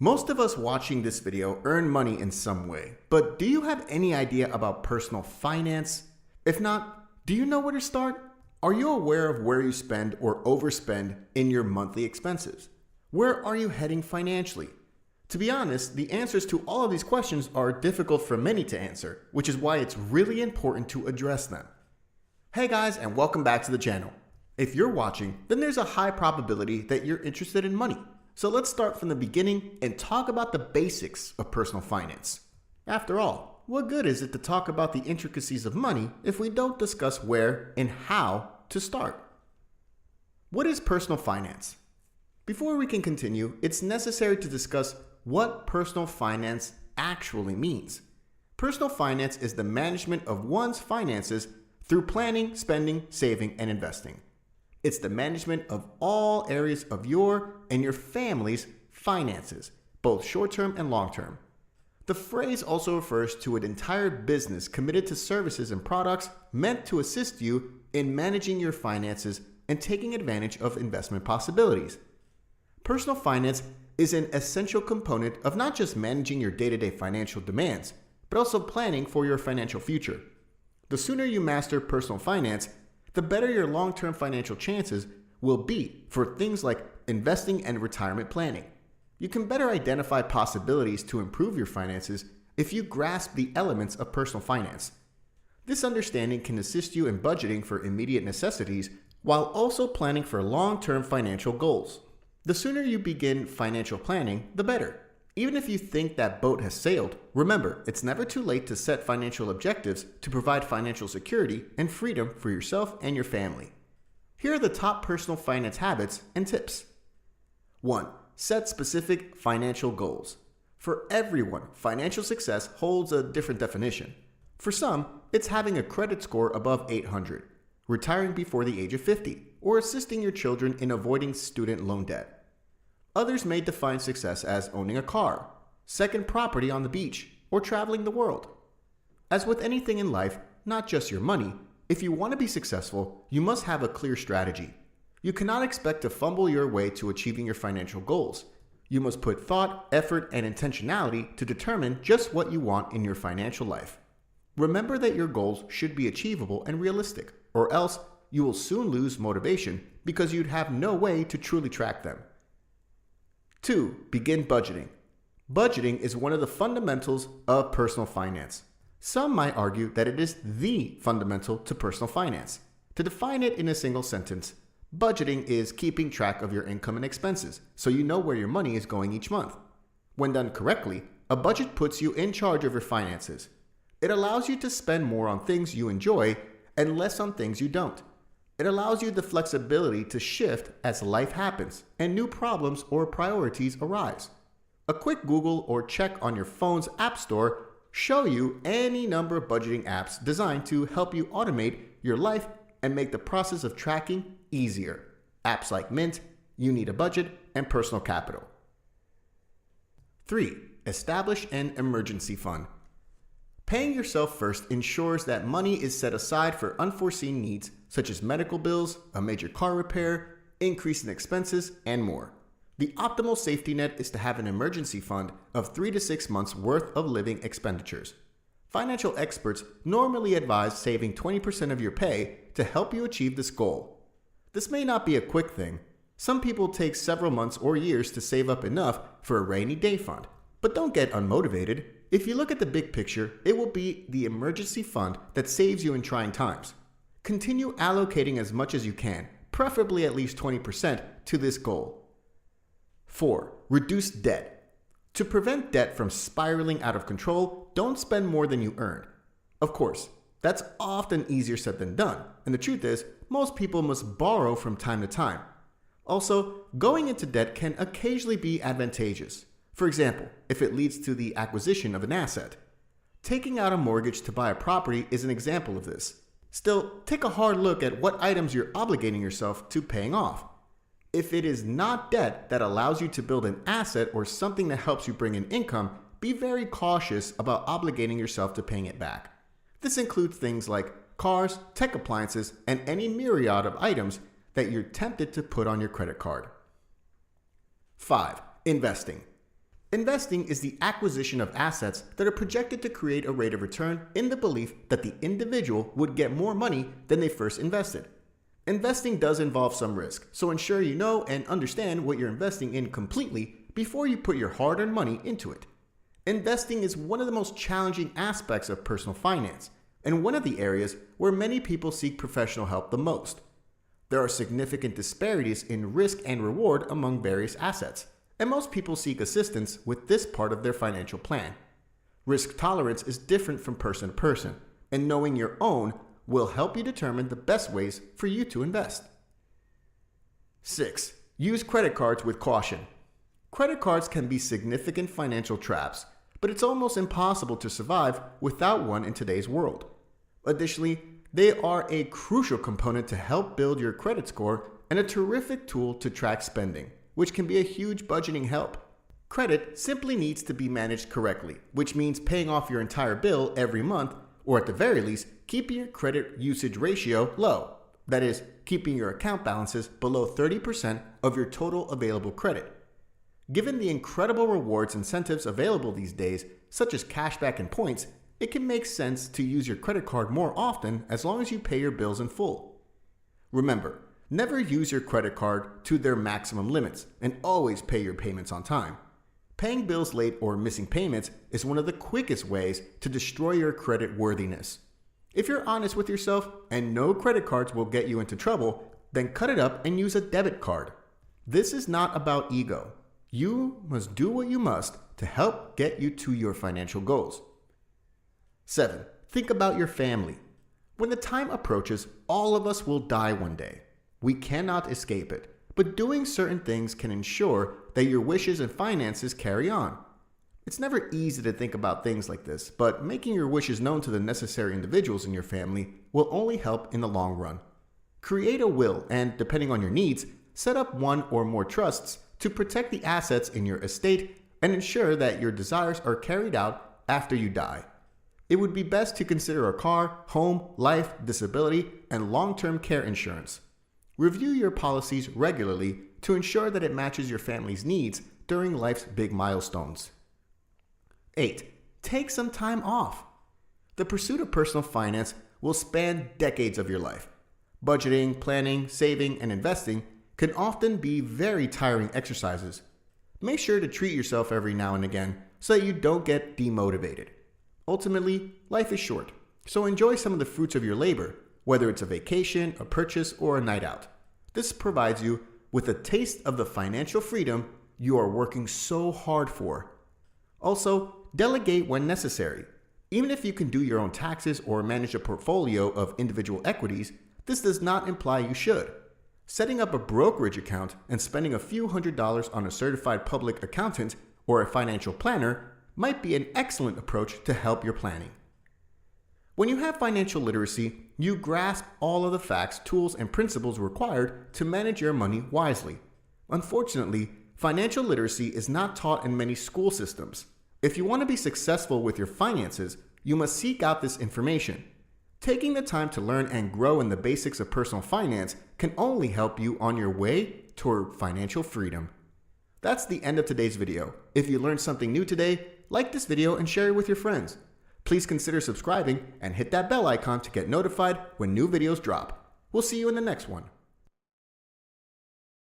Most of us watching this video earn money in some way, but do you have any idea about personal finance? If not, do you know where to start? Are you aware of where you spend or overspend in your monthly expenses? Where are you heading financially? To be honest, the answers to all of these questions are difficult for many to answer, which is why it's really important to address them. Hey guys, and welcome back to the channel. If you're watching, then there's a high probability that you're interested in money. So let's start from the beginning and talk about the basics of personal finance. After all, what good is it to talk about the intricacies of money if we don't discuss where and how to start? What is personal finance? Before we can continue, it's necessary to discuss what personal finance actually means. Personal finance is the management of one's finances through planning, spending, saving, and investing. It's the management of all areas of your and your family's finances, both short-term and long-term. The phrase also refers to an entire business committed to services and products meant to assist you in managing your finances and taking advantage of investment possibilities. Personal finance is an essential component of not just managing your day-to-day financial demands, but also planning for your financial future. The sooner you master personal finance, the better your long-term financial chances will be for things like investing and retirement planning. You can better identify possibilities to improve your finances if you grasp the elements of personal finance. This understanding can assist you in budgeting for immediate necessities while also planning for long-term financial goals. The sooner you begin financial planning, the better. Even if you think that boat has sailed, remember, it's never too late to set financial objectives to provide financial security and freedom for yourself and your family. Here are the top personal finance habits and tips. 1. Set specific financial goals. For everyone, financial success holds a different definition. For some, it's having a credit score above 800, retiring before the age of 50, or assisting your children in avoiding student loan debt. Others may define success as owning a car, second property on the beach, or traveling the world. As with anything in life, not just your money, if you want to be successful, you must have a clear strategy. You cannot expect to fumble your way to achieving your financial goals. You must put thought, effort, and intentionality to determine just what you want in your financial life. Remember that your goals should be achievable and realistic, or else you will soon lose motivation because you'd have no way to truly track them. 2. Begin budgeting. Budgeting is one of the fundamentals of personal finance. Some might argue that it is the fundamental to personal finance. To define it in a single sentence, budgeting is keeping track of your income and expenses so you know where your money is going each month. When done correctly, a budget puts you in charge of your finances. It allows you to spend more on things you enjoy and less on things you don't. It allows you the flexibility to shift as life happens and new problems or priorities arise. A quick Google or check on your phone's app store show you any number of budgeting apps designed to help you automate your life and make the process of tracking easier. Apps like Mint, You Need a Budget, and Personal Capital. 3. Establish an emergency fund. Paying yourself first ensures that money is set aside for unforeseen needs such as medical bills, a major car repair, increase in expenses, and more. The optimal safety net is to have an emergency fund of 3 to 6 months worth of living expenditures. Financial experts normally advise saving 20% of your pay to help you achieve this goal. This may not be a quick thing. Some people take several months or years to save up enough for a rainy day fund. But don't get unmotivated. If you look at the big picture, it will be the emergency fund that saves you in trying times. Continue allocating as much as you can, preferably at least 20% to this goal. 4. Reduce debt. To prevent debt from spiraling out of control, don't spend more than you earn. Of course, that's often easier said than done, and the truth is, most people must borrow from time to time. Also, going into debt can occasionally be advantageous. For example, if it leads to the acquisition of an asset. Taking out a mortgage to buy a property is an example of this. Still, take a hard look at what items you're obligating yourself to paying off. If it is not debt that allows you to build an asset or something that helps you bring in income, be very cautious about obligating yourself to paying it back. This includes things like cars, tech appliances, and any myriad of items that you're tempted to put on your credit card. 5. Investing. Investing is the acquisition of assets that are projected to create a rate of return in the belief that the individual would get more money than they first invested. Investing does involve some risk, so ensure you know and understand what you're investing in completely before you put your hard-earned money into it. Investing is one of the most challenging aspects of personal finance, and one of the areas where many people seek professional help the most. There are significant disparities in risk and reward among various assets, and most people seek assistance with this part of their financial plan. Risk tolerance is different from person to person, and knowing your own will help you determine the best ways for you to invest. 6. Use credit cards with caution. Credit cards can be significant financial traps, but it's almost impossible to survive without one in today's world. Additionally, they are a crucial component to help build your credit score and a terrific tool to track spending, which can be a huge budgeting help. Credit simply needs to be managed correctly, which means paying off your entire bill every month, or at the very least, keeping your credit usage ratio low. That is, keeping your account balances below 30% of your total available credit. Given the incredible rewards incentives available these days, such as cashback and points, it can make sense to use your credit card more often as long as you pay your bills in full. Remember, never use your credit card to their maximum limits, and always pay your payments on time. Paying bills late or missing payments is one of the quickest ways to destroy your credit worthiness. If you're honest with yourself and no credit cards will get you into trouble, then cut it up and use a debit card. This is not about ego. You must do what you must to help get you to your financial goals. 7. Think about your family. When the time approaches, all of us will die one day. We cannot escape it, but doing certain things can ensure that your wishes and finances carry on. It's never easy to think about things like this, but making your wishes known to the necessary individuals in your family will only help in the long run. Create a will and, depending on your needs, set up one or more trusts to protect the assets in your estate and ensure that your desires are carried out after you die. It would be best to consider a car, home, life, disability, and long-term care insurance. Review your policies regularly to ensure that it matches your family's needs during life's big milestones. 8. Take some time off. The pursuit of personal finance will span decades of your life. Budgeting, planning, saving, and investing can often be very tiring exercises. Make sure to treat yourself every now and again so that you don't get demotivated. Ultimately, life is short, so enjoy some of the fruits of your labor, whether it's a vacation, a purchase, or a night out. This provides you with a taste of the financial freedom you are working so hard for. Also, delegate when necessary. Even if you can do your own taxes or manage a portfolio of individual equities, this does not imply you should. Setting up a brokerage account and spending a few $100s on a certified public accountant or a financial planner might be an excellent approach to help your planning. When you have financial literacy, you grasp all of the facts, tools, and principles required to manage your money wisely. Unfortunately, financial literacy is not taught in many school systems. If you want to be successful with your finances, you must seek out this information. Taking the time to learn and grow in the basics of personal finance can only help you on your way toward financial freedom. That's the end of today's video. If you learned something new today, like this video and share it with your friends. Please consider subscribing and hit that bell icon to get notified when new videos drop. We'll see you in the next one.